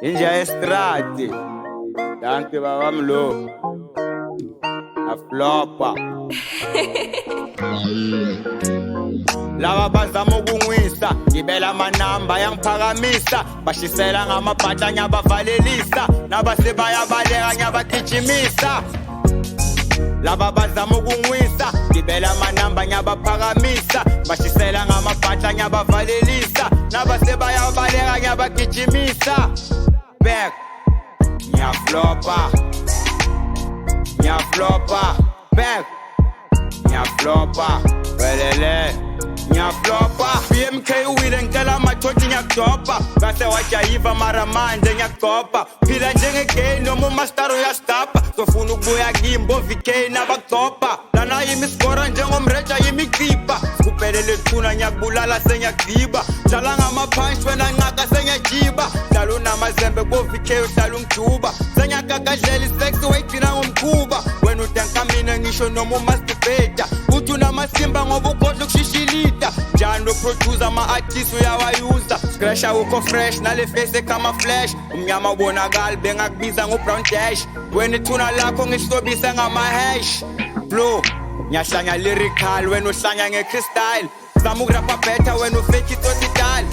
Inja estradi. Danke babam lo. Aflopa. Lava bazama ukungwisa, ngibela amanamba yangiphakamisa, bashisela ngamabhatla ngiyabavalelisa, nabasebayabaleka ngiyabagijimisa. Lava bazama ukungwisa, ngibela amanamba ngiyabaphakamisa, bashisela ngamabhatla ngiyabavalelisa, nabasebayabaleka ngiyabagijimisa. Back, ngiyaflopa, ngiyaflopa, back, ngiyaflopa, welele. Ngiyaflopa, BMK uwile ngicela amathonti ngiyakudopa, kase wajayiva mara manje ngiyakugopa, phila njengegay noma umaster uyastapa, sofuna ukubuya kimbo VK nabakudopa, lana yimi skora njengomreja yimi kripa, sikuphelele thuna ngiyakubulala sengiyakudiba, dlala ngama-punch wena nqaka sengiyajiba, dlala unamazembe ko VK uhlala ungijuba, sengiyagagadlela isex wayigcina ngomkhuba, wena udenka mina ngisho noma umasturbata, uthi unamasimba ngoba ukhodla ukushishilita, njani no-producer ama-artist uyawayuza, scratcha ukho fresh nale face ekama flash, umnyama ubonakali bengakubiza ngo-brown dash, wena ithuna lakho ngihlobisa ngama-hash, flow ngiyahlanya lyrical wena uhlanya nge-crystal, zama ukurapha better wena ufake itositali,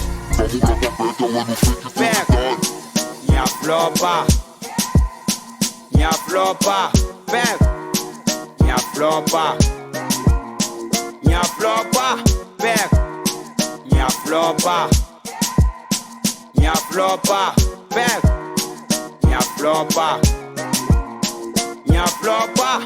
back ngiyaflopa, ngiyaflopa, back ngiyaflopa, ngiyaflopa, back ngiyaflopa, ngiyaflopa, back ngiyaflopa, ngiyaflopa.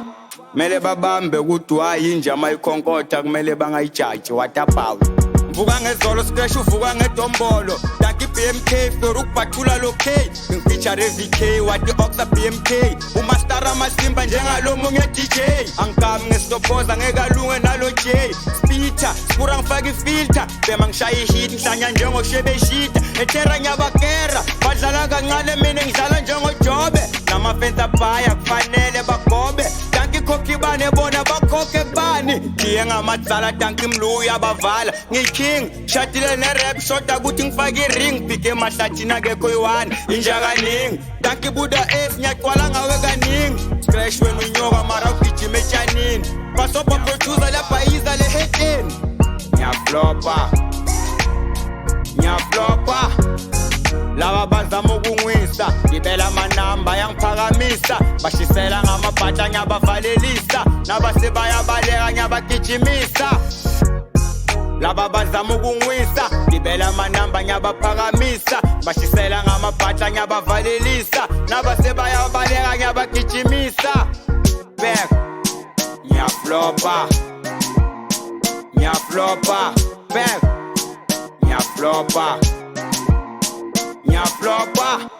Mele babambe ukuthi wayinje amayikhonkotha kumele bangayijaji what about. Mvuka ngezolo scratch uvuka ngedombolo, danki BMK for ukubhathula lo K, ngifeature VK what the oxa BMK, umaster amasimba njengalo munye DJ, angikami ngestopoza ngekalunge nalo J, speeter skura ngifaka ifilter, bema ngishaya ihit ngihlanya njengoshebe shita, etera nyabakera badlala kancane mina ngidlala njengojobe, namafensa bhaya kufanele bagobe, danki khokhi bane bona bakhokhe bani, ndiye ngamatsala danki mlu uyabavala, ngiking shatile ne-rap shoda kuthi ngifake i-ring, phike emahlathini akekho yi-one injakaningi, danki buda ace ngiyagcwala ngawe kaningi, scratch wena unyoka mara ugijima etshanini, basobha producer lapha yiza le-heteni, ngiyaflopa, ngiyaflopa. Lava bazama ukungwisa, ngibela amanamba yangiphakamisa, bashisela ngamabhatla ngiyabavalelisa, nabasebayabaleka ngiyabagijimisa. Lava bazama ukungwisa, ngibela amanamba ngiyabaphakamisa, bashisela ngamabhatla ngiyabavalelisa, nabasebayabaleka ngiyabagijimisa. Back ngiyaflopa, ngiyaflopa, back ngiyaflopa, ngiyaflopa.